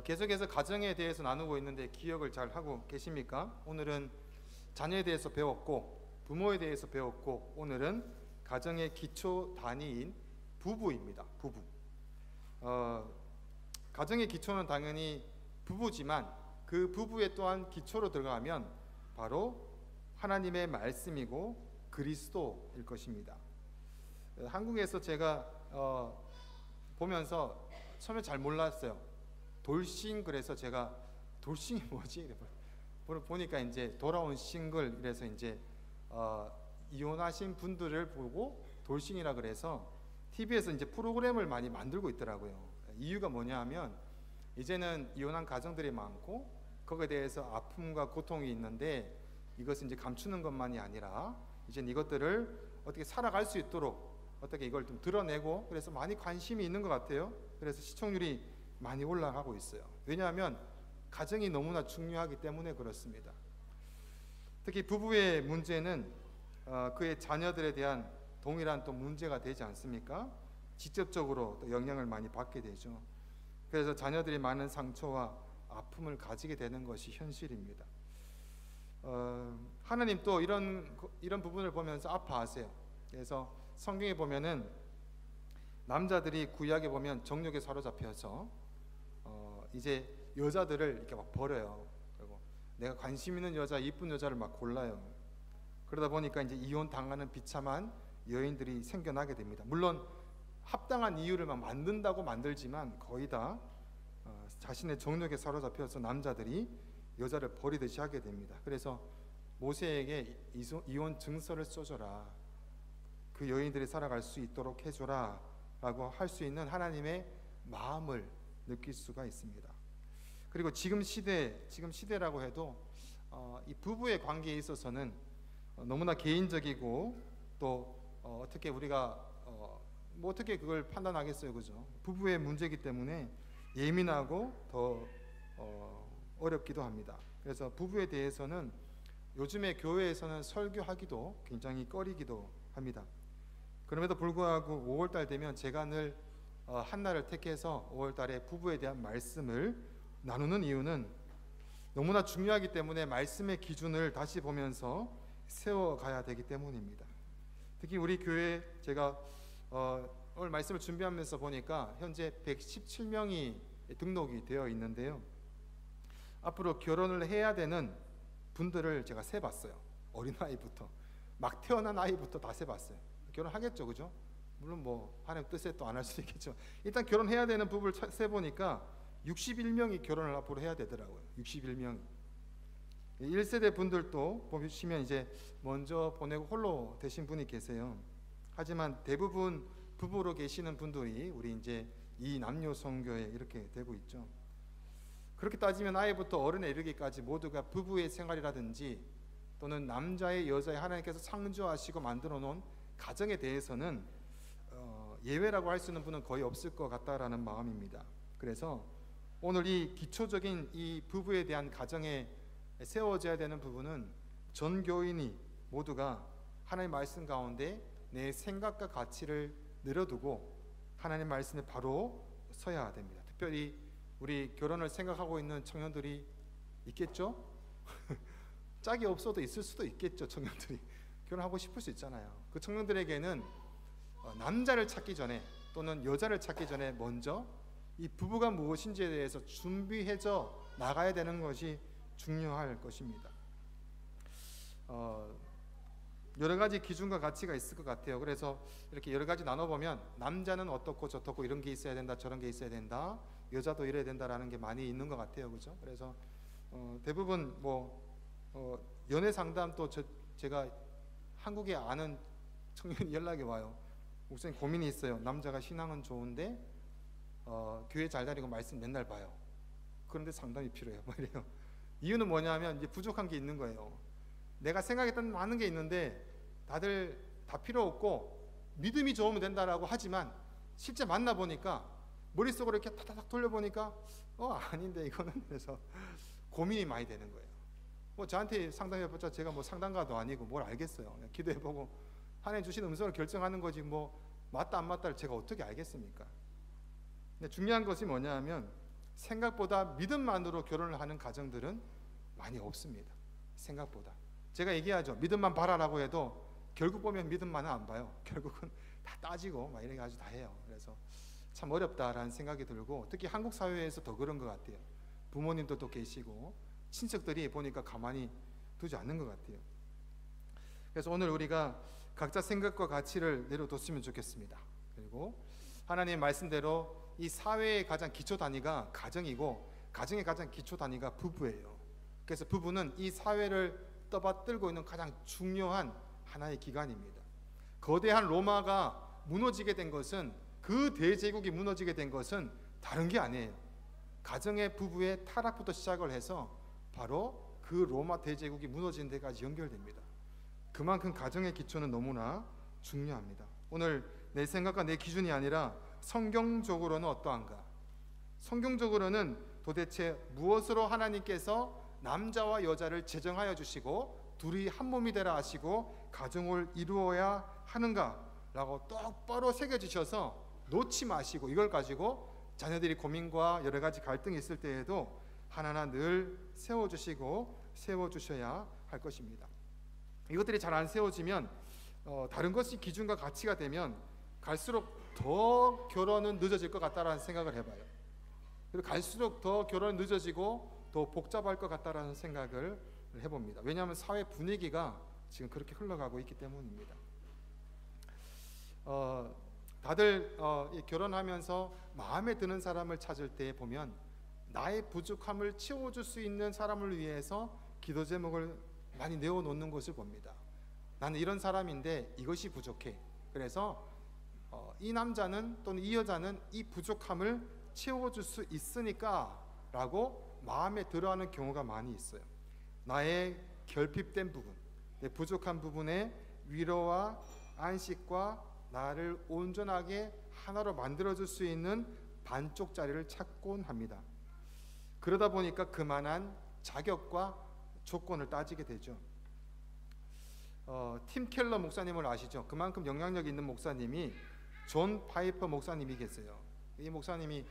계속해서 가정에 대해서 나누고 있는데 기억을 잘 하고 계십니까? 오늘은 자녀에 대해서 배웠고 부모에 대해서 배웠고 오늘은 가정의 기초 단위인 부부입니다. 부부. 가정의 기초는 당연히 부부지만 그 부부에 또한 기초로 들어가면 바로 하나님의 말씀이고 그리스도일 것입니다. 한국에서 제가 보면서 처음에 잘 몰랐어요. 돌싱, 그래서 제가 돌싱이 뭐지? 보니까 이제 돌아온 싱글, 그래서 이제 이혼하신 분들을 보고 돌싱이라 그래서 TV에서 이제 프로그램을 많이 만들고 있더라고요. 이유가 뭐냐 하면 이제는 이혼한 가정들이 많고 거기에 대해서 아픔과 고통이 있는데 이것은 이제 감추는 것만이 아니라 이제는 이것들을 어떻게 살아갈 수 있도록 어떻게 이걸 좀 드러내고 그래서 많이 관심이 있는 것 같아요. 그래서 시청률이 많이 올라가고 있어요. 왜냐하면 가정이 너무나 중요하기 때문에 그렇습니다. 특히 부부의 문제는 그의 자녀들에 대한 동일한 또 문제가 되지 않습니까? 직접적으로 또 영향을 많이 받게 되죠. 그래서 자녀들이 많은 상처와 아픔을 가지게 되는 것이 현실입니다. 하나님 또 이런 부분을 보면서 아파하세요. 그래서 성경에 보면은 남자들이 구약에 보면 정욕에 사로잡혀서 이제 여자들을 이렇게 막 버려요. 그리고 내가 관심 있는 여자, 이쁜 여자를 막 골라요. 그러다 보니까 이제 이혼 당하는 비참한 여인들이 생겨나게 됩니다. 물론 합당한 이유를 막 만들지만 거의 다 자신의 정욕에 사로잡혀서 남자들이 여자를 버리듯이 하게 됩니다. 그래서 모세에게 이혼 증서를 써줘라, 그 여인들이 살아갈 수 있도록 해줘라 라고 할 수 있는 하나님의 마음을 느낄 수가 있습니다. 그리고 지금 시대라고 해도 이 부부의 관계에 있어서는 너무나 개인적이고 또 어떻게 우리가 뭐 어떻게 그걸 판단하겠어요, 그죠? 부부의 문제이기 때문에 예민하고 더 어렵기도 합니다. 그래서 부부에 대해서는 요즘에 교회에서는 설교하기도 굉장히 꺼리기도 합니다. 그럼에도 불구하고 5월달 되면 제가 늘 한날을 택해서 5월달에 부부에 대한 말씀을 나누는 이유는 너무나 중요하기 때문에 말씀의 기준을 다시 보면서 세워가야 되기 때문입니다. 특히 우리 교회 제가 오늘 말씀을 준비하면서 보니까 현재 117명이 등록이 되어 있는데요. 앞으로 결혼을 해야 되는 분들을 제가 세봤어요. 어린아이부터 막 태어난 아이부터 다 세봤어요. 결혼하겠죠, 그죠? 물론 뭐 하나님 뜻에 또 안 할 수도 있겠죠. 일단 결혼해야 되는 부부를 세보니까 61명이 결혼을 앞으로 해야 되더라고요. 61명이. 1세대 분들도 보시면 이제 먼저 보내고 홀로 되신 분이 계세요. 하지만 대부분 부부로 계시는 분들이 우리 이제 이 남녀 선교에 이렇게 되고 있죠. 그렇게 따지면 아이부터 어른에 이르기까지 모두가 부부의 생활이라든지 또는 남자의 여자의 하나님께서 창조하시고 만들어 놓은 가정에 대해서는 예외라고 할 수 있는 분은 거의 없을 것 같다라는 마음입니다. 그래서 오늘 이 기초적인 이 부부에 대한 가정에 세워져야 되는 부분은 전 교인이 모두가 하나님 말씀 가운데 내 생각과 가치를 내려두고 하나님 말씀에 바로 서야 됩니다. 특별히 우리 결혼을 생각하고 있는 청년들이 있겠죠? 짝이 없어도 있을 수도 있겠죠. 청년들이 결혼하고 싶을 수 있잖아요. 그 청년들에게는 남자를 찾기 전에 또는 여자를 찾기 전에 먼저 이 부부가 무엇인지에 대해서 준비해져 나가야 되는 것이 중요할 것입니다. 여러 가지 기준과 가치가 있을 것 같아요. 그래서 이렇게 여러 가지 나눠보면 남자는 어떻고 저떻고 이런 게 있어야 된다, 저런 게 있어야 된다, 여자도 이래야 된다라는 게 많이 있는 것 같아요, 그죠? 그래서 대부분 연애 상담 또 제가 한국에 아는 청년이 연락이 와요. 목사님 고민이 있어요. 남자가 신앙은 좋은데 교회 잘 다니고 말씀 맨날 봐요. 그런데 상담이 필요해요. 뭐 이래요. 이유는 뭐냐면 이제 부족한 게 있는 거예요. 내가 생각했던 많은 게 있는데 다들 다 필요 없고 믿음이 좋으면 된다라고 하지만 실제 만나 보니까 머릿속으로 이렇게 타닥 돌려보니까 아닌데 이거는. 그래서 고민이 많이 되는 거예요. 뭐 저한테 상담해봤자 제가 뭐 상담가도 아니고 뭘 알겠어요. 그냥 기도해보고 하나님 주신 음성을 결정하는 거지 뭐 맞다 안 맞다를 제가 어떻게 알겠습니까? 근데 중요한 것이 뭐냐 하면 생각보다 믿음만으로 결혼을 하는 가정들은 많이 없습니다. 생각보다. 제가 얘기하죠. 믿음만 바라라고 해도 결국 보면 믿음만은 안 봐요. 결국은 다 따지고 막 이래 가지고 다 해요. 그래서 참 어렵다라는 생각이 들고, 특히 한국 사회에서 더 그런 것 같아요. 부모님도 또 계시고 친척들이 보니까 가만히 두지 않는 것 같아요. 그래서 오늘 우리가 각자 생각과 가치를 내려뒀으면 좋겠습니다. 그리고 하나님의 말씀대로 이 사회의 가장 기초 단위가 가정이고, 가정의 가장 기초 단위가 부부예요. 그래서 부부는 이 사회를 떠받들고 있는 가장 중요한 하나의 기관입니다. 거대한 로마가 무너지게 된 것은, 그 대제국이 무너지게 된 것은 다른 게 아니에요. 가정의 부부의 타락부터 시작을 해서 바로 그 로마 대제국이 무너진 데까지 연결됩니다. 그만큼 가정의 기초는 너무나 중요합니다. 오늘 내 생각과 내 기준이 아니라 성경적으로는 어떠한가? 성경적으로는 도대체 무엇으로 하나님께서 남자와 여자를 제정하여 주시고 둘이 한 몸이 되라 하시고 가정을 이루어야 하는가라고 똑바로 새겨주셔서 놓지 마시고, 이걸 가지고 자녀들이 고민과 여러 가지 갈등이 있을 때에도 하나하나 늘 세워주시고 세워주셔야 할 것입니다. 이것들이 잘 안 세워지면 다른 것이 기준과 가치가 되면 갈수록 더 결혼은 늦어질 것 같다라는 생각을 해봐요. 그리고 갈수록 더 결혼은 늦어지고 더 복잡할 것 같다라는 생각을 해봅니다. 왜냐하면 사회 분위기가 지금 그렇게 흘러가고 있기 때문입니다. 다들 결혼하면서 마음에 드는 사람을 찾을 때 보면 나의 부족함을 채워줄 수 있는 사람을 위해서 기도 제목을 많이 내어놓는 것을 봅니다. 나는 이런 사람인데 이것이 부족해. 그래서 이 남자는 또는 이 여자는 이 부족함을 채워줄 수 있으니까 라고 마음에 들어하는 경우가 많이 있어요. 나의 결핍된 부분, 내 부족한 부분에 위로와 안식과 나를 온전하게 하나로 만들어줄 수 있는 반쪽짜리를 찾곤 합니다. 그러다 보니까 그만한 자격과 조건을 따지게 되죠. 팀 켈러 목사님을 아시죠? 그만큼 영향력 있는 목사님이 존 파이퍼 목사님이 계세요. 이 목사님이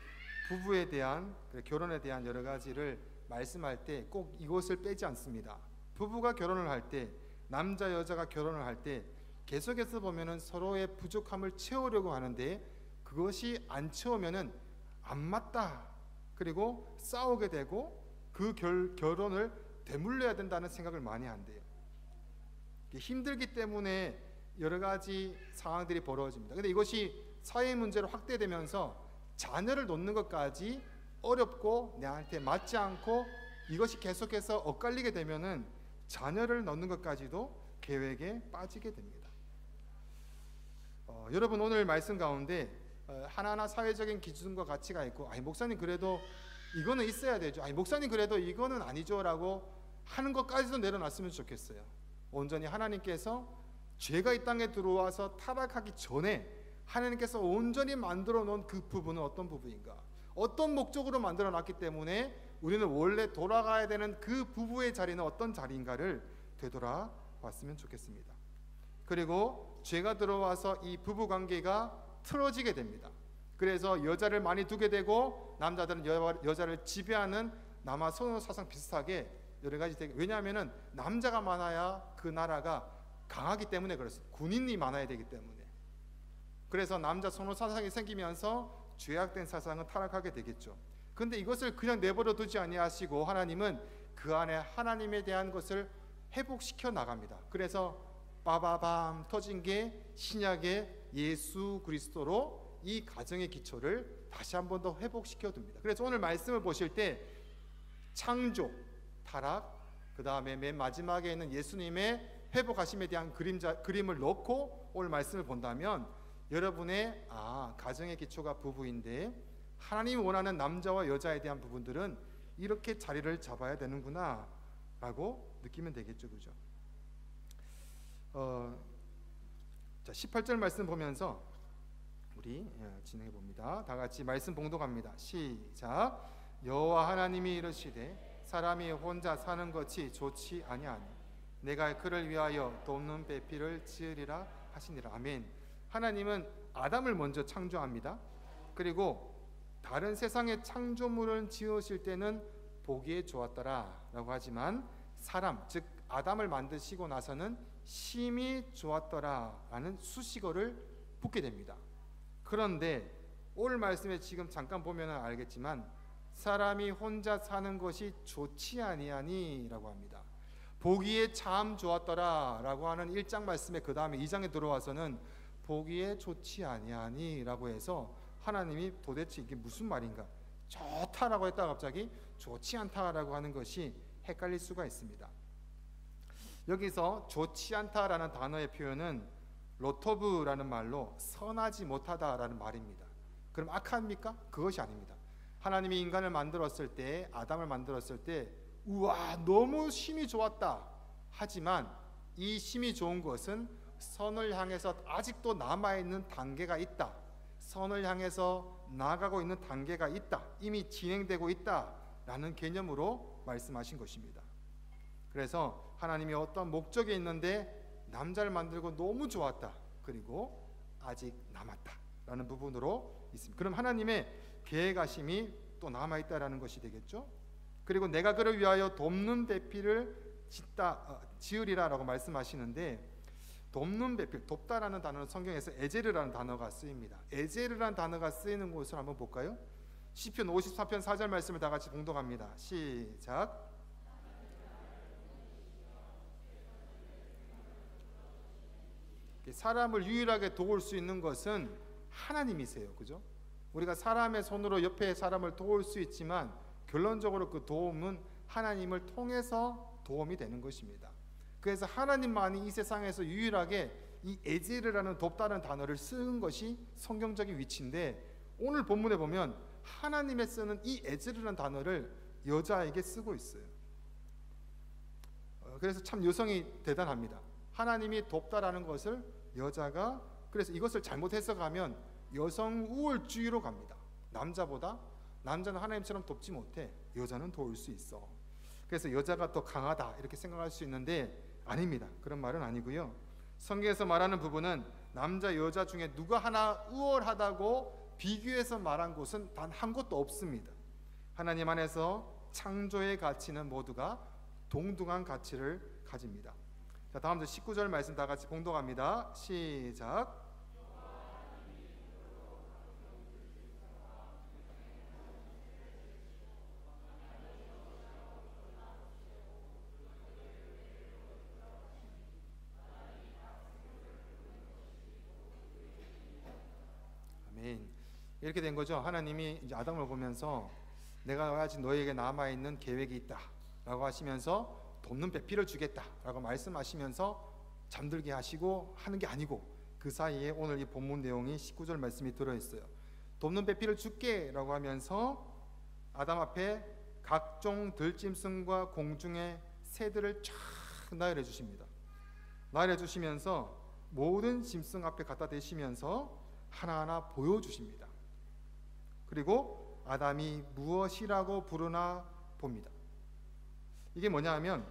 부부에 대한, 결혼에 대한 여러 가지를 말씀할 때 꼭 이것을 빼지 않습니다. 부부가 결혼을 할 때, 남자 여자가 결혼을 할 때 계속해서 보면은 서로의 부족함을 채우려고 하는데 그것이 안 채우면은 안 맞다. 그리고 싸우게 되고 그 결혼을 되물려야 된다는 생각을 많이 한대요. 힘들기 때문에 여러 가지 상황들이 벌어집니다. 근데 이것이 사회 문제로 확대되면서 자녀를 놓는 것까지 어렵고 나한테 맞지 않고 이것이 계속해서 엇갈리게 되면은 자녀를 넣는 것까지도 계획에 빠지게 됩니다. 여러분, 오늘 말씀 가운데 하나하나 사회적인 기준과 가치가 있고, 아니 목사님 그래도 이거는 있어야 되죠, 아니 목사님 그래도 이거는 아니죠 라고 하는 것까지도 내려놨으면 좋겠어요. 온전히 하나님께서 죄가 이 땅에 들어와서 타락하기 전에 하나님께서 온전히 만들어 놓은 그 부분은 어떤 부부인가, 어떤 목적으로 만들어 놨기 때문에 우리는 원래 돌아가야 되는 그 부부의 자리는 어떤 자리인가를 되돌아봤으면 좋겠습니다. 그리고 죄가 들어와서 이 부부 관계가 틀어지게 됩니다. 그래서 여자를 많이 두게 되고 남자들은 여자를 지배하는 남아 선호 사상 비슷하게 여러 가지 되게, 왜냐하면은 남자가 많아야 그 나라가 강하기 때문에 그렇습니다. 군인이 많아야 되기 때문에. 그래서 남자 선호 사상이 생기면서 죄악된 사상은 타락하게 되겠죠. 근데 이것을 그냥 내버려 두지 아니하시고 하나님은 그 안에 하나님에 대한 것을 회복시켜 나갑니다. 그래서 빠바밤 터진 게 신약의 예수 그리스도로 이 가정의 기초를 다시 한 번 더 회복시켜 둡니다. 그래서 오늘 말씀을 보실 때 창조, 타락, 그 다음에 맨 마지막에 있는 예수님의 회복하심에 대한 그림을 넣고 오늘 말씀을 본다면 여러분의 가정의 기초가 부부인데 하나님이 원하는 남자와 여자에 대한 부분들은 이렇게 자리를 잡아야 되는구나 라고 느끼면 되겠죠. 그죠? 자, 18절 말씀 보면서 우리 진행해 봅니다. 다 같이 말씀 봉독합니다. 시작. 여호와 하나님이 이르시되 사람이 혼자 사는 것이 좋지 아니하니 내가 그를 위하여 돕는 배필을 지으리라 하시니라. 아멘. 하나님은 아담을 먼저 창조합니다. 그리고 다른 세상의 창조물을 지으실 때는 보기에 좋았더라 라고 하지만 사람, 즉 아담을 만드시고 나서는 심히 좋았더라 라는 수식어를 붙게 됩니다. 그런데 오늘 말씀에 지금 잠깐 보면 알겠지만 사람이 혼자 사는 것이 좋지 아니하니 라고 합니다. 보기에 참 좋았더라 라고 하는 1장 말씀에 그 다음에 2장에 들어와서는 보기에 좋지 아니하니 라고 해서 하나님이 도대체 이게 무슨 말인가, 좋다라고 했다가 갑자기 좋지 않다라고 하는 것이 헷갈릴 수가 있습니다. 여기서 좋지 않다라는 단어의 표현은 로토브라는 말로 선하지 못하다라는 말입니다. 그럼 악합니까? 그것이 아닙니다. 하나님이 인간을 만들었을 때, 아담을 만들었을 때 우와 너무 심히 좋았다. 하지만 이 심히 좋은 것은 선을 향해서 아직도 남아있는 단계가 있다. 선을 향해서 나아가고 있는 단계가 있다. 이미 진행되고 있다라는 개념으로 말씀하신 것입니다. 그래서 하나님이 어떤 목적이 있는데 남자를 만들고 너무 좋았다. 그리고 아직 남았다라는 부분으로 있습니다. 그럼 하나님의 계획하심이 또 남아있다라는 것이 되겠죠. 그리고 내가 그를 위하여 돕는 배필을 지으리라라고 말씀하시는데, 돕는 배필, 돕다라는 단어는 성경에서 에제르라는 단어가 쓰입니다. 에제르라는 단어가 쓰이는 곳을 한번 볼까요? 시편 54편 4절 말씀을 다 같이 봉독합니다. 시작. 사람을 유일하게 도울 수 있는 것은 하나님이세요. 그죠? 우리가 사람의 손으로 옆에 사람을 도울 수 있지만 결론적으로 그 도움은 하나님을 통해서 도움이 되는 것입니다. 그래서 하나님만이 이 세상에서 유일하게 이 에제르라는 돕다는 단어를 쓰는 것이 성경적인 위치인데, 오늘 본문에 보면 하나님의 쓰는 이 에제르라는 단어를 여자에게 쓰고 있어요. 그래서 참 여성이 대단합니다. 하나님이 돕다라는 것을 여자가, 그래서 이것을 잘못 해석하면 여성 우월주의로 갑니다. 남자는 하나님처럼 돕지 못해, 여자는 도울 수 있어. 그래서 여자가 더 강하다 이렇게 생각할 수 있는데 아닙니다. 그런 말은 아니고요. 성경에서 말하는 부분은 남자 여자 중에 누가 하나 우월하다고 비교해서 말한 곳은 단 한 곳도 없습니다. 하나님 안에서 창조의 가치는 모두가 동등한 가치를 가집니다. 자, 다음 19절 말씀 다 같이 봉독합니다. 시작. 아멘. 이렇게 된 거죠. 하나님이 이제 아담을 보면서 내가 아직 너에게 남아있는 계획이 있다 라고 하시면서 돕는 배필을 주겠다 라고 말씀하시면서 잠들게 하시고 하는 게 아니고, 그 사이에 오늘 이 본문 내용이 19절 말씀이 들어있어요. 돕는 배필을 줄게 라고 하면서 아담 앞에 각종 들짐승과 공중의 새들을 쫙 나열해 주십니다. 나열해 주시면서 모든 짐승 앞에 갖다 대시면서 하나하나 보여주십니다. 그리고 아담이 무엇이라고 부르나 봅니다. 이게 뭐냐 하면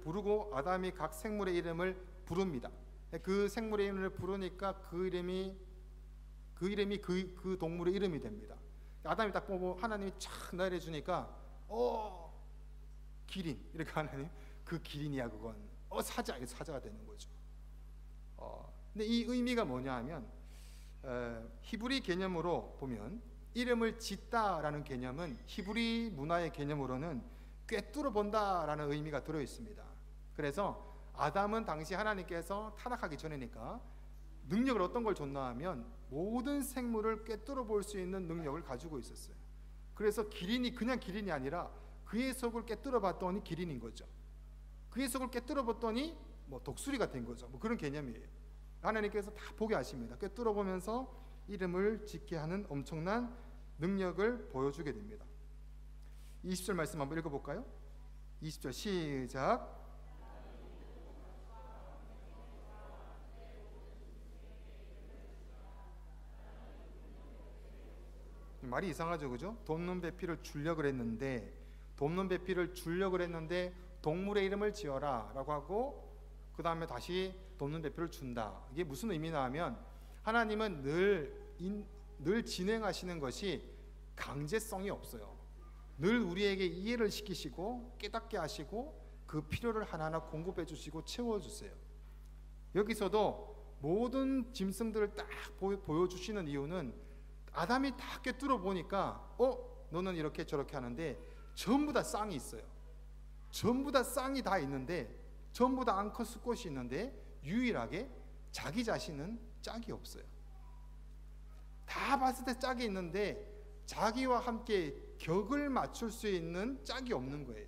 부르고 아담이 각 생물의 이름을 부릅니다. 그 생물의 이름을 부르니까 그 이름이 그 동물의 이름이 됩니다. 아담이 딱 보고 하나님이 촥 나열해 주니까 기린, 이렇게 하나님 그 기린이야 그건, 사자, 이게 사자가 되는 거죠. 근데 이 의미가 뭐냐 하면 히브리 개념으로 보면 이름을 짓다라는 개념은 히브리 문화의 개념으로는 꿰뚫어 본다라는 의미가 들어 있습니다. 그래서 아담은 당시 하나님께서 타락하기 전이니까 능력을 어떤 걸 줬나 하면 모든 생물을 꿰뚫어 볼 수 있는 능력을 가지고 있었어요. 그래서 기린이 그냥 기린이 아니라 그의 속을 꿰뚫어 봤더니 기린인 거죠. 그의 속을 꿰뚫어 봤더니 뭐 독수리가 된 거죠. 뭐 그런 개념이에요. 하나님께서 다 보게 하십니다. 꿰뚫어 보면서 이름을 짓게 하는 엄청난 능력을 보여주게 됩니다. 20절 말씀 한번 읽어볼까요? 20절 시작. 말이 이상하죠, 그죠? 돕는 배필을 주려고 했는데 동물의 이름을 지어라라고 하고 그 다음에 다시 돕는 배필을 준다. 이게 무슨 의미나 하면 하나님은 늘 늘 진행하시는 것이 강제성이 없어요. 늘 우리에게 이해를 시키시고 깨닫게 하시고 그 필요를 하나하나 공급해 주시고 채워주세요. 여기서도 모든 짐승들을 딱 보여주시는 이유는 아담이 다 꿰뚫어 보니까 너는 이렇게 저렇게 하는데 전부 다 쌍이 있어요. 전부 다 쌍이 다 있는데, 전부 다 암컷 수컷이 있는데 유일하게 자기 자신은 짝이 없어요. 다 봤을 때 짝이 있는데 자기와 함께 격을 맞출 수 있는 짝이 없는 거예요.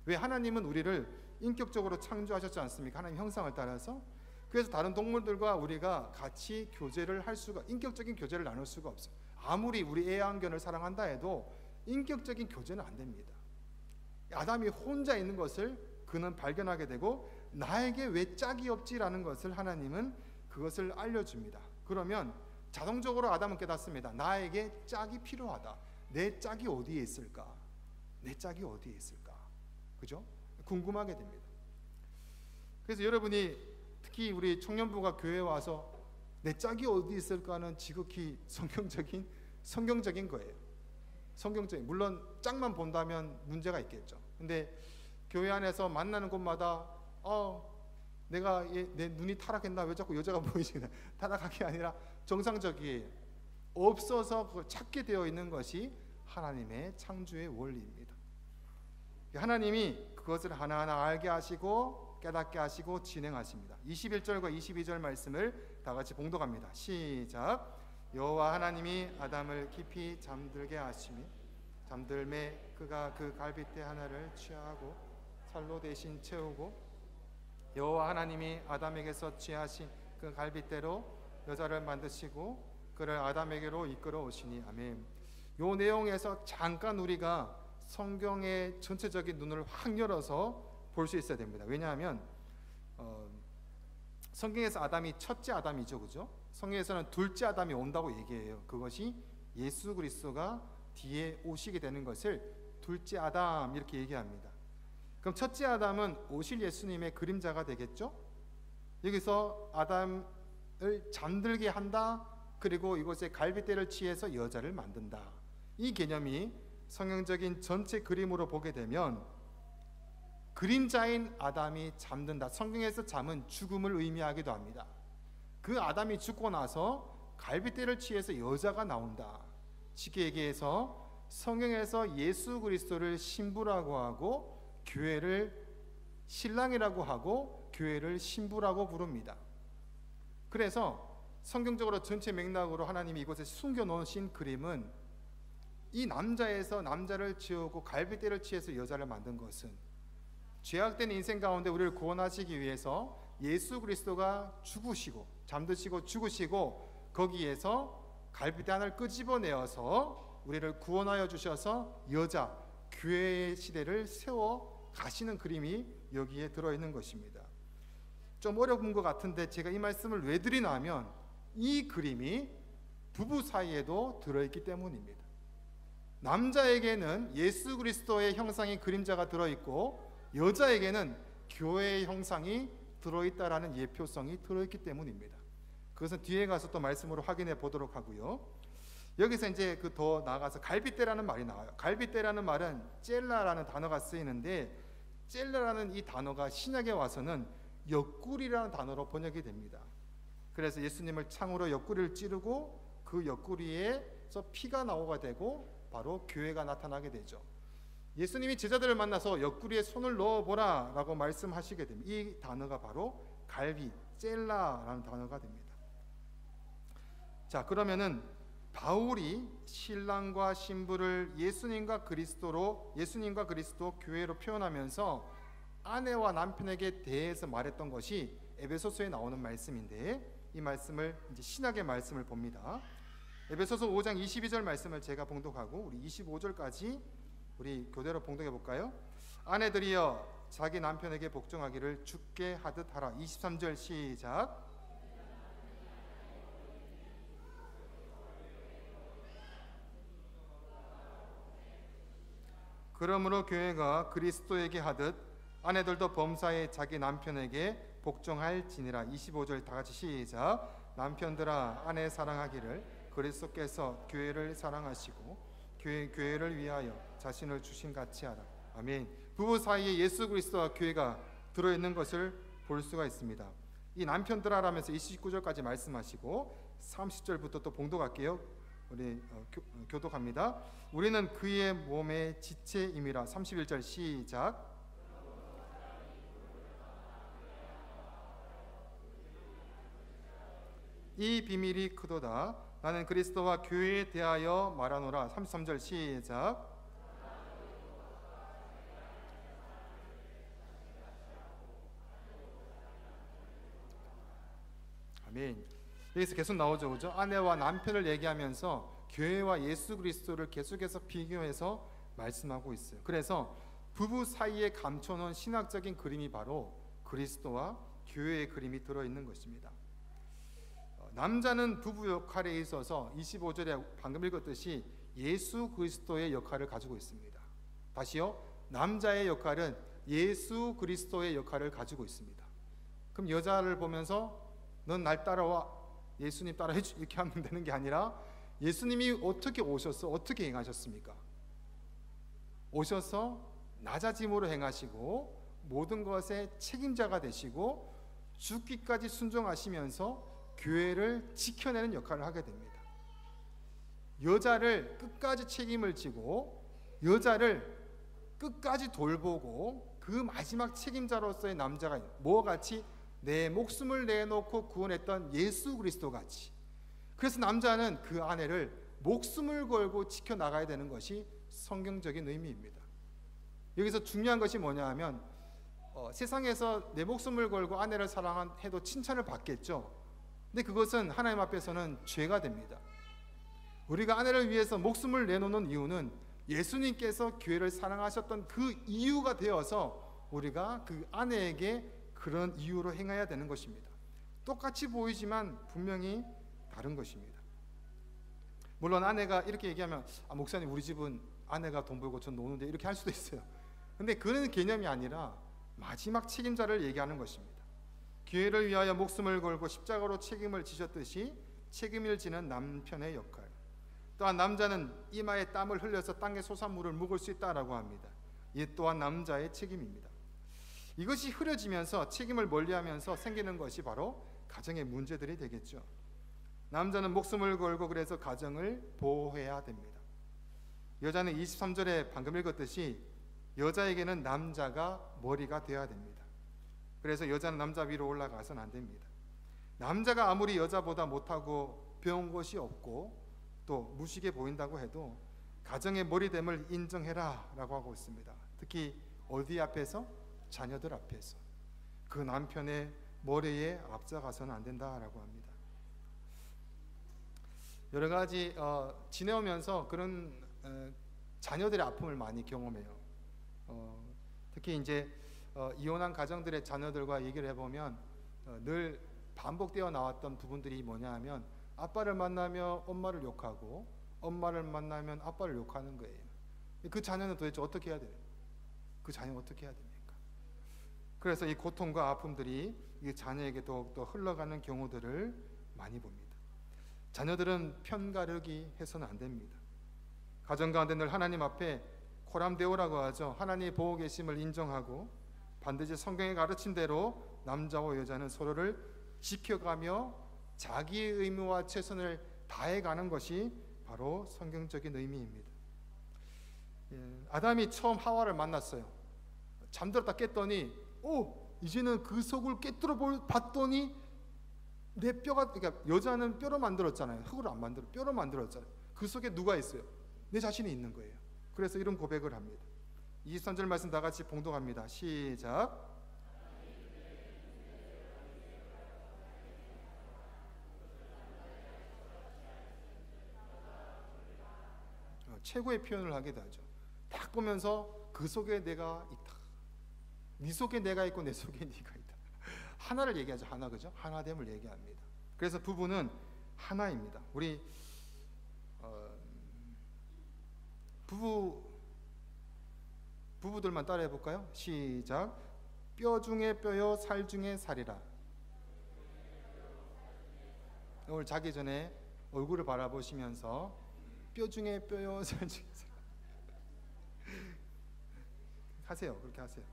왜? 하나님은 우리를 인격적으로 창조하셨지 않습니까? 하나님 형상을 따라서. 그래서 다른 동물들과 우리가 같이 교제를 할 수가, 인격적인 교제를 나눌 수가 없어요. 아무리 우리 애완견을 사랑한다 해도 인격적인 교제는 안 됩니다. 아담이 혼자 있는 것을 그는 발견하게 되고, 나에게 왜 짝이 없지라는 것을 하나님은 그것을 알려줍니다. 그러면 자동적으로 아담은 깨닫습니다. 나에게 짝이 필요하다. 내 짝이 어디에 있을까? 내 짝이 어디에 있을까? 그죠? 궁금하게 됩니다. 그래서 여러분이 특히 우리 청년부가 교회에 와서 내 짝이 어디 있을까는 지극히 성경적인 거예요. 성경적인, 물론 짝만 본다면 문제가 있겠죠. 근데 교회 안에서 만나는 곳마다 내가 내 눈이 타락했나, 왜 자꾸 여자가 보이지나, 타락한 게 아니라 정상적이에요. 없어서 그걸 찾게 되어 있는 것이 하나님의 창조의 원리입니다. 하나님이 그것을 하나하나 알게 하시고 깨닫게 하시고 진행하십니다. 21절과 22절 말씀을 다 같이 봉독합니다. 시작. 여호와 하나님이 아담을 깊이 잠들게 하시며 잠들매 그가 그 갈빗대 하나를 취하고 살로 대신 채우고, 여호와 하나님이 아담에게서 취하신 그 갈빗대로 여자를 만드시고 그를 아담에게로 이끌어 오시니. 아멘. 요 내용에서 잠깐 우리가 성경의 전체적인 눈을 확 열어서 볼 수 있어야 됩니다. 왜냐하면 성경에서 아담이 첫째 아담이죠, 그죠? 성경에서는 둘째 아담이 온다고 얘기해요. 그것이 예수 그리스도가 뒤에 오시게 되는 것을 둘째 아담 이렇게 얘기합니다. 그럼 첫째 아담은 오실 예수님의 그림자가 되겠죠? 여기서 아담을 잠들게 한다, 그리고 이곳에 갈빗대를 취해서 여자를 만든다. 이 개념이 성경적인 전체 그림으로 보게 되면 그림자인 아담이 잠든다. 성경에서 잠은 죽음을 의미하기도 합니다. 그 아담이 죽고 나서 갈빗대를 취해서 여자가 나온다. 쉽게 얘기해서 성경에서 예수 그리스도를 신부라고 하고 교회를 신랑이라고 하고 교회를 신부라고 부릅니다. 그래서 성경적으로 전체 맥락으로 하나님이 이곳에 숨겨놓으신 그림은 이 남자에서 남자를 지우고 갈빗대를 취해서 여자를 만든 것은 죄악된 인생 가운데 우리를 구원하시기 위해서 예수 그리스도가 죽으시고 잠드시고 죽으시고 거기에서 갈빗대 하나를 끄집어내어서 우리를 구원하여 주셔서 여자 교회의 시대를 세워 가시는 그림이 여기에 들어있는 것입니다. 좀 어려운 것 같은데 제가 이 말씀을 왜 드리나 하면 이 그림이 부부 사이에도 들어있기 때문입니다. 남자에게는 예수 그리스도의 형상이 그림자가 들어있고 여자에게는 교회의 형상이 들어있다라는 예표성이 들어있기 때문입니다. 그것은 뒤에 가서 또 말씀으로 확인해 보도록 하고요. 여기서 이제 더 나아가서 갈빗대라는 말이 나와요. 갈빗대라는 말은 젤라라는 단어가 쓰이는데, 젤라라는 이 단어가 신약에 와서는 옆구리라는 단어로 번역이 됩니다. 그래서 예수님을 창으로 옆구리를 찌르고 그 옆구리에서 피가 나오게 되고 바로 교회가 나타나게 되죠. 예수님이 제자들을 만나서 옆구리에 손을 넣어보라 라고 말씀하시게 됩니다. 이 단어가 바로 갈비, 젤라라는 단어가 됩니다. 자, 그러면은 바울이 신랑과 신부를 예수님과 그리스도 교회로 표현하면서 아내와 남편에게 대해서 말했던 것이 에베소서에 나오는 말씀인데, 이 말씀을 이제 신약의 말씀을 봅니다. 에베소서 5장 22절 말씀을 제가 봉독하고 우리 25절까지 우리 교대로 봉독해 볼까요? 아내들이여 자기 남편에게 복종하기를 주께 하듯 하라. 23절 시작. 그러므로 교회가 그리스도에게 하듯 아내들도 범사에 자기 남편에게 복종할지니라. 25절 다 같이 시작. 남편들아 아내 사랑하기를 그리스도께서 교회를 사랑하시고 교회를 위하여 자신을 주신 같이 하라. 아멘. 부부 사이에 예수 그리스도와 교회가 들어있는 것을 볼 수가 있습니다. 이 남편들아 라면서 29절까지 말씀하시고 30절부터 또 봉독할게요. 우리 교독합니다. 우리는 그의 몸의 지체임이라. 31절 시작. 이 비밀이 크도다. 나는 그리스도와 교회에 대하여 말하노라. 33절 시작. 아멘. 여기서 계속 나오죠, 그죠? 아내와 남편을 얘기하면서 교회와 예수 그리스도를 계속해서 비교해서 말씀하고 있어요. 그래서 부부 사이에 감춰놓은 신학적인 그림이 바로 그리스도와 교회의 그림이 들어있는 것입니다. 남자는 부부 역할에 있어서 25절에 방금 읽었듯이 예수 그리스도의 역할을 가지고 있습니다. 다시요. 남자의 역할은 예수 그리스도의 역할을 가지고 있습니다. 그럼 여자를 보면서 넌 날 따라와, 예수님 따라해 주, 이렇게 하면 되는 게 아니라 예수님이 어떻게 오셔서 어떻게 행하셨습니까? 오셔서 낮아짐으로 행하시고 모든 것의 책임자가 되시고 죽기까지 순종하시면서 교회를 지켜내는 역할을 하게 됩니다. 여자를 끝까지 책임을 지고 여자를 끝까지 돌보고 그 마지막 책임자로서의 남자가 뭐와 같이 내 목숨을 내놓고 구원했던 예수 그리스도 같이. 그래서 남자는 그 아내를 목숨을 걸고 지켜나가야 되는 것이 성경적인 의미입니다. 여기서 중요한 것이 뭐냐 하면 세상에서 내 목숨을 걸고 아내를 사랑해도 칭찬을 받겠죠. 근데 그것은 하나님 앞에서는 죄가 됩니다. 우리가 아내를 위해서 목숨을 내놓는 이유는 예수님께서 교회를 사랑하셨던 그 이유가 되어서 우리가 그 아내에게 그런 이유로 행해야 되는 것입니다. 똑같이 보이지만 분명히 다른 것입니다. 물론 아내가 이렇게 얘기하면 목사님 우리 집은 아내가 돈 벌고 전 노는데 이렇게 할 수도 있어요. 근데 그런 개념이 아니라 마지막 책임자를 얘기하는 것입니다. 교회를 위하여 목숨을 걸고 십자가로 책임을 지셨듯이 책임을 지는 남편의 역할. 또한 남자는 이마에 땀을 흘려서 땅의 소산물을 묵을 수 있다라고 합니다. 이 또한 남자의 책임입니다. 이것이 흐려지면서 책임을 멀리하면서 생기는 것이 바로 가정의 문제들이 되겠죠. 남자는 목숨을 걸고 그래서 가정을 보호해야 됩니다. 여자는 23절에 방금 읽었듯이 여자에게는 남자가 머리가 되어야 됩니다. 그래서 여자는 남자 위로 올라가서는 안 됩니다. 남자가 아무리 여자보다 못하고 배운 것이 없고 또 무식해 보인다고 해도 가정의 머리됨을 인정해라 라고 하고 있습니다. 특히 어디 앞에서? 자녀들 앞에서. 그 남편의 머리에 앞서가서는 안 된다라고 합니다. 여러 가지 지내오면서 그런 자녀들의 아픔을 많이 경험해요. 특히 이제 이혼한 가정들의 자녀들과 얘기를 해보면 늘 반복되어 나왔던 부분들이 뭐냐 하면 아빠를 만나면 엄마를 욕하고 엄마를 만나면 아빠를 욕하는 거예요. 그 자녀는 도대체 어떻게 해야 돼요? 그 자녀는 어떻게 해야 됩니까? 그래서 이 고통과 아픔들이 이 자녀에게 더욱더 흘러가는 경우들을 많이 봅니다. 자녀들은 편가르기 해서는 안 됩니다. 가정 가운데 늘 하나님 앞에 코람데오라고 하죠. 하나님의 보호 계심을 인정하고 반드시 성경의 가르친 대로 남자와 여자는 서로를 지켜가며 자기의 의무와 최선을 다해가는 것이 바로 성경적인 의미입니다. 아담이 처음 하와를 만났어요. 잠들었다 깼더니 이제는 그 속을 깨뜨려 봤더니 내 뼈가, 그러니까 여자는 뼈로 만들었잖아요. 흙으로 안 만들어, 뼈로 만들었잖아요. 그 속에 누가 있어요? 내 자신이 있는 거예요. 그래서 이런 고백을 합니다. 23절 말씀 다 같이 봉독합니다. 시작. 최고의 표현을 하게 되죠. 딱 보면서 그 속에 내가 있다. 네 속에 내가 있고 내 속에 네가 있다. 하나를 얘기하죠. 하나, 그죠? 하나됨을 얘기합니다. 그래서 부부는 하나입니다. 우리 부부들만 따라해 볼까요? 시작. 뼈 중에 뼈요 살 중에 살이라. 오늘 자기 전에 얼굴을 바라보시면서 뼈 중에 뼈요, 살 중에 살. 하세요. 그렇게 하세요.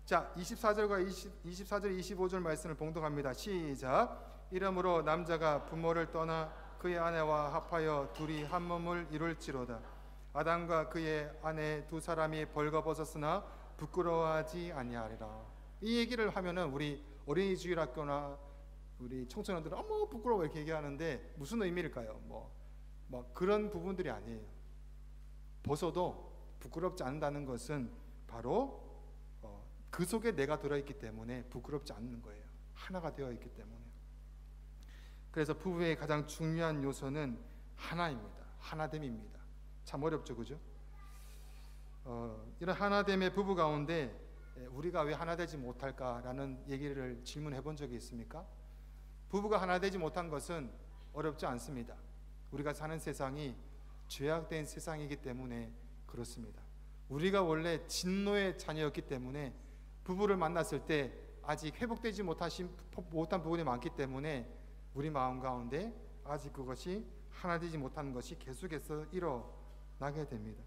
자, 24절 25절 말씀을 봉독합니다. 시작. 이러므로 남자가 부모를 떠나 그의 아내와 합하여 둘이 한 몸을 이룰지로다. 아담과 그의 아내 두 사람이 벌거벗었으나 부끄러워하지 아니하리라. 이 얘기를 하면은 우리 어린이주일 학교나 우리 청소년들은 어머 부끄러워 이렇게 얘기하는데 무슨 의미일까요? 뭐 그런 부분들이 아니에요. 벗어도 부끄럽지 않는다는 것은 바로 그 속에 내가 들어있기 때문에 부끄럽지 않는 거예요. 하나가 되어 있기 때문에. 그래서 부부의 가장 중요한 요소는 하나입니다. 하나됨입니다. 참 어렵죠, 그죠? 이런 하나됨의 부부 가운데 우리가 왜 하나되지 못할까라는 얘기를 질문해 본 적이 있습니까? 부부가 하나되지 못한 것은 어렵지 않습니다. 우리가 사는 세상이 죄악된 세상이기 때문에 그렇습니다. 우리가 원래 진노의 자녀였기 때문에 부부를 만났을 때 아직 회복되지 못한 부분이 많기 때문에 우리 마음 가운데 아직 그것이 하나되지 못한 것이 계속해서 일어나게 됩니다.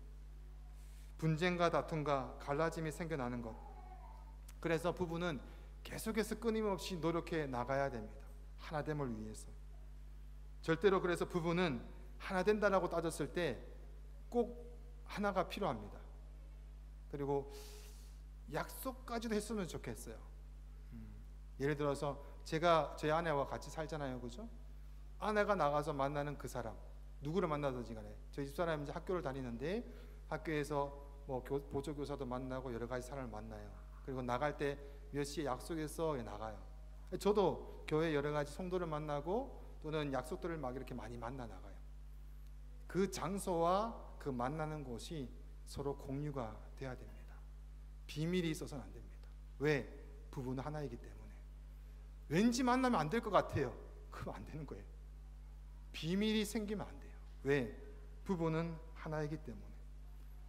분쟁과 다툼과 갈라짐이 생겨나는 것. 그래서 부부는 계속해서 끊임없이 노력해 나가야 됩니다. 하나됨을 위해서. 절대로 그래서 부부는 하나 된다라고 따졌을 때 꼭 하나가 필요합니다. 그리고 약속까지도 했으면 좋겠어요. 예를 들어서 제가 제 아내와 같이 살잖아요, 그죠? 아내가 나가서 만나는 그 사람, 누구를 만나든지 간에 저희 집사람이 이제 학교를 다니는데 학교에서 뭐 보조교사도 만나고 여러 가지 사람을 만나요. 그리고 나갈 때 몇 시에 약속해서 나가요. 저도 교회 여러 가지 성도를 만나고 또는 약속들을 막 이렇게 많이 만나 나가요. 그 장소와 그 만나는 곳이 서로 공유가 돼야 됩니다. 비밀이 있어서는 안 됩니다. 왜? 부부는 하나이기 때문에. 왠지 만나면 안 될 것 같아요. 그럼 안 되는 거예요. 비밀이 생기면 안 돼요. 왜? 부부는 하나이기 때문에.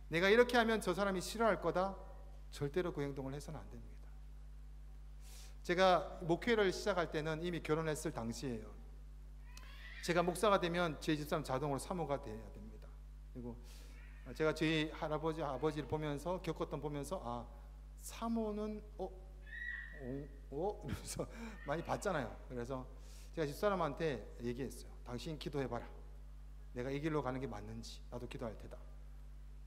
내가 이렇게 하면 저 사람이 싫어할 거다. 절대로 그 행동을 해서는 안 됩니다. 제가 목회를 시작할 때는 이미 결혼했을 당시예요. 제가 목사가 되면 제 집사람 자동으로 사모가 돼야 됩니다. 그리고 제가 저희 할아버지 아버지를 보면서 겪었던 사모는 이러면서 많이 봤잖아요. 그래서 제가 집사람한테 얘기했어요. 당신 기도해봐라. 내가 이 길로 가는 게 맞는지 나도 기도할 테다.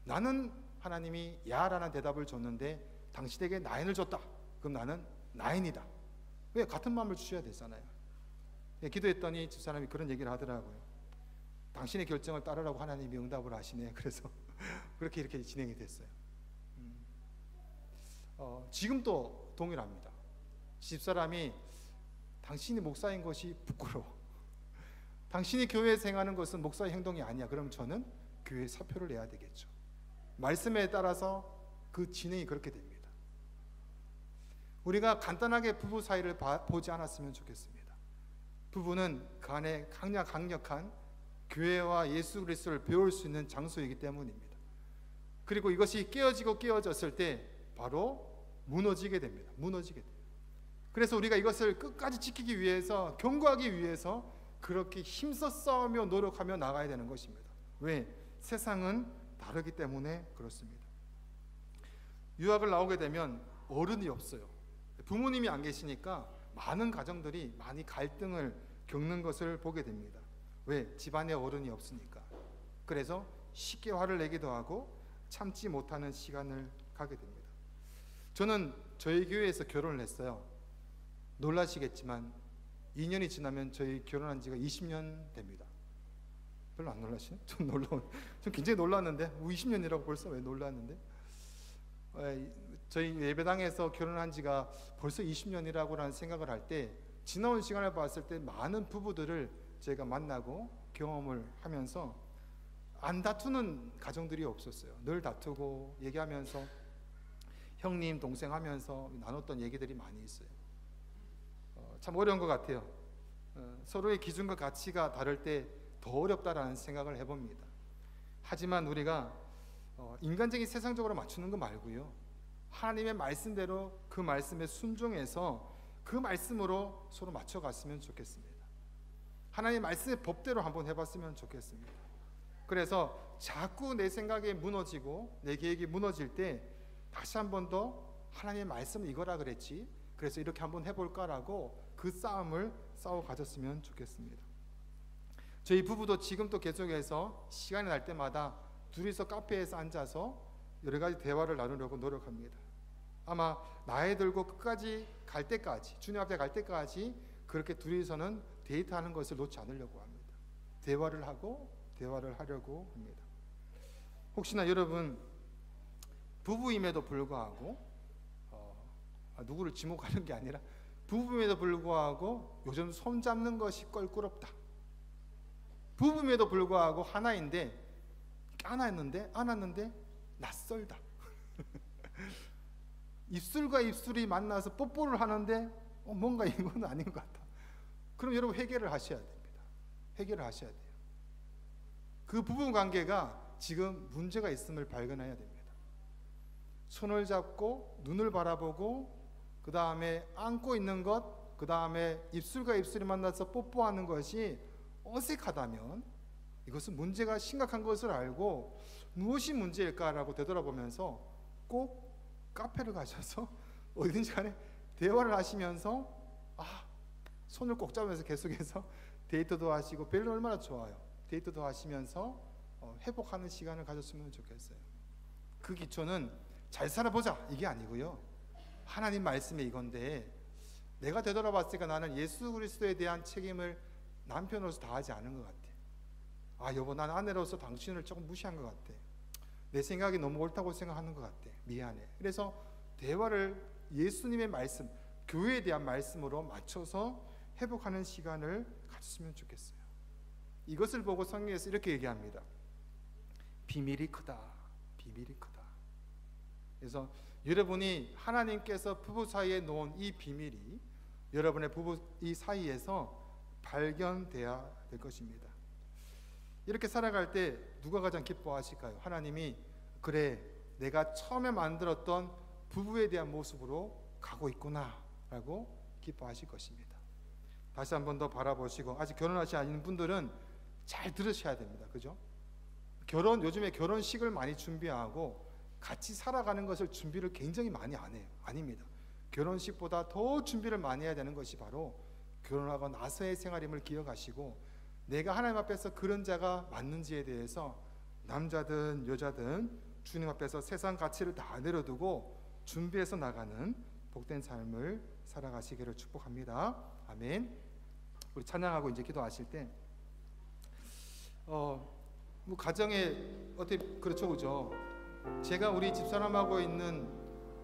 나는 하나님이 야라는 대답을 줬는데 당신에게 나인을 줬다. 그럼 나는 나인이다. 왜? 같은 마음을 주셔야 되잖아요. 기도했더니 집사람이 그런 얘기를 하더라고요. 당신의 결정을 따르라고 하나님이 응답을 하시네. 그래서 그렇게 이렇게 진행이 됐어요. 지금도 동일합니다. 집사람이 당신이 목사인 것이 부끄러워. 당신이 교회에서 행하는 것은 목사의 행동이 아니야. 그럼 저는 교회에 사표를 내야 되겠죠. 말씀에 따라서 그 진행이 그렇게 됩니다. 우리가 간단하게 부부 사이를 보지 않았으면 좋겠습니다. 부부는 그 안에 강력한 교회와 예수 그리스도를 배울 수 있는 장소이기 때문입니다. 그리고 이것이 깨어졌을 때 바로 무너지게 됩니다. 무너지게 돼요. 그래서 우리가 이것을 끝까지 지키기 위해서, 견고하기 위해서 그렇게 힘써 싸우며 노력하며 나가야 되는 것입니다. 왜? 세상은 다르기 때문에 그렇습니다. 유학을 나오게 되면 어른이 없어요. 부모님이 안 계시니까 많은 가정들이 많이 갈등을 겪는 것을 보게 됩니다. 왜? 집안에 어른이 없으니까. 그래서 쉽게 화를 내기도 하고 참지 못하는 시간을 가게 됩니다. 저는 저희 교회에서 결혼을 했어요. 놀라시겠지만 2년이 지나면 저희 결혼한 지가 20년 됩니다. 별로 안 놀라시네? 좀 굉장히 놀랐는데 20년이라고 벌써 왜 놀랐는데? 저희 예배당에서 결혼한 지가 벌써 20년이라고라는 생각을 할 때 지나온 시간을 봤을 때 많은 부부들을 제가 만나고 경험을 하면서 안 다투는 가정들이 없었어요. 늘 다투고 얘기하면서 형님 동생 하면서 나눴던 얘기들이 많이 있어요. 참 어려운 것 같아요. 서로의 기준과 가치가 다를 때 더 어렵다라는 생각을 해봅니다. 하지만 우리가 인간적인 세상적으로 맞추는 거 말고요, 하나님의 말씀대로 그 말씀에 순종해서 그 말씀으로 서로 맞춰갔으면 좋겠습니다. 하나님 말씀의 법대로 한번 해봤으면 좋겠습니다. 그래서 자꾸 내 생각이 무너지고 내 계획이 무너질 때 다시 한 번 더 하나님의 말씀은 이거라 그랬지, 그래서 이렇게 한번 해볼까라고 그 싸움을 싸워 가졌으면 좋겠습니다. 저희 부부도 지금도 계속해서 시간이 날 때마다 둘이서 카페에서 앉아서 여러 가지 대화를 나누려고 노력합니다. 아마 나이 들고 끝까지 갈 때까지, 주님 앞에 갈 때까지 그렇게 둘이서는 데이트하는 것을 놓지 않으려고 합니다. 대화를 하고 대화를 하려고 합니다. 혹시나 여러분 부부임에도 불구하고 누구를 지목하는 게 아니라 부부임에도 불구하고 요즘 손 잡는 것이 껄끄럽다. 부부임에도 불구하고 하나인데 안았는데 낯설다. 입술과 입술이 만나서 뽀뽀를 하는데 뭔가 이건 아닌 것 같다. 그럼 여러분 회개를 하셔야 됩니다. 회개를 하셔야 돼요. 그 부부 관계가 지금 문제가 있음을 발견해야 됩니다. 손을 잡고 눈을 바라보고 그 다음에 안고 있는 것, 그 다음에 입술과 입술이 만나서 뽀뽀하는 것이 어색하다면 이것은 문제가 심각한 것을 알고 무엇이 문제일까라고 되돌아보면서 꼭 카페를 가셔서 어디든지 간에 대화를 하시면서 손을 꼭 잡으면서 계속해서 데이트도 하시고, 별로 얼마나 좋아요. 데이트도 하시면서 회복하는 시간을 가졌으면 좋겠어요. 그 기초는 잘 살아보자 이게 아니고요, 하나님 말씀이 이건데 내가 되돌아봤으니까 나는 예수 그리스도에 대한 책임을 남편으로서 다하지 않은 것 같아. 여보, 난 아내로서 당신을 조금 무시한 것 같아. 내 생각이 너무 옳다고 생각하는 것 같아. 미안해. 그래서 대화를 예수님의 말씀, 교회에 대한 말씀으로 맞춰서 회복하는 시간을 가졌으면 좋겠어요. 이것을 보고 성경에서 이렇게 얘기합니다. 비밀이 크다. 비밀이 크다. 그래서 여러분이 하나님께서 부부 사이에 놓은 이 비밀이 여러분의 부부 이 사이에서 발견돼야 될 것입니다. 이렇게 살아갈 때 누가 가장 기뻐하실까요? 하나님이 그래, 내가 처음에 만들었던 부부에 대한 모습으로 가고 있구나 라고 기뻐하실 것입니다. 다시 한 번 더 바라보시고, 아직 결혼하지 않은 분들은 잘 들으셔야 됩니다. 그죠? 요즘에 결혼식을 많이 준비하고 같이 살아가는 것을 준비를 굉장히 많이 안 해요. 아닙니다. 결혼식보다 더 준비를 많이 해야 되는 것이 바로 결혼하고 나서의 생활임을 기억하시고, 내가 하나님 앞에서 그런 자가 맞는지에 대해서 남자든 여자든 주님 앞에서 세상 가치를 다 내려두고 준비해서 나가는 복된 삶을 살아가시기를 축복합니다. 아멘. 우리 찬양하고 이제 기도하실 때 뭐 가정에 어떻게 그렇죠, 그죠? 제가 우리 집사람하고 있는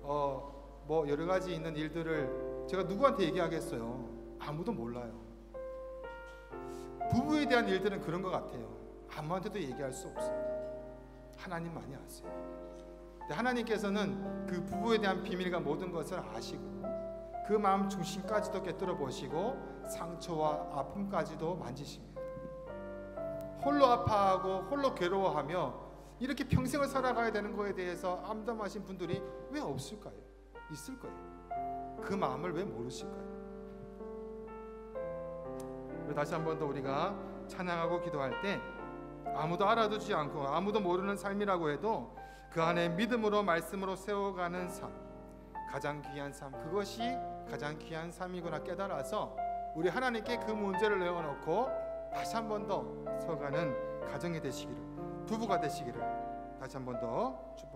뭐 여러 가지 있는 일들을 제가 누구한테 얘기하겠어요? 아무도 몰라요. 부부에 대한 일들은 그런 것 같아요. 아무한테도 얘기할 수 없어요. 하나님만이 아세요. 근데 하나님께서는 그 부부에 대한 비밀과 모든 것을 아시고 그 마음 중심까지도 꿰뚫어 보시고 상처와 아픔까지도 만지십니다. 홀로 아파하고 홀로 괴로워하며 이렇게 평생을 살아가야 되는 거에 대해서 암담하신 분들이 왜 없을까요? 있을 거예요. 그 마음을 왜 모르실까요? 다시 한 번 더 우리가 찬양하고 기도할 때 아무도 알아두지 않고 아무도 모르는 삶이라고 해도 그 안에 믿음으로 말씀으로 세워가는 삶, 가장 귀한 삶, 그것이 가장 귀한 삶이구나 깨달아서 우리 하나님께 그 문제를 내어놓고 다시 한 번 더 서가는 가정이 되시기를, 부부가 되시기를 다시 한 번 더 축복합니다.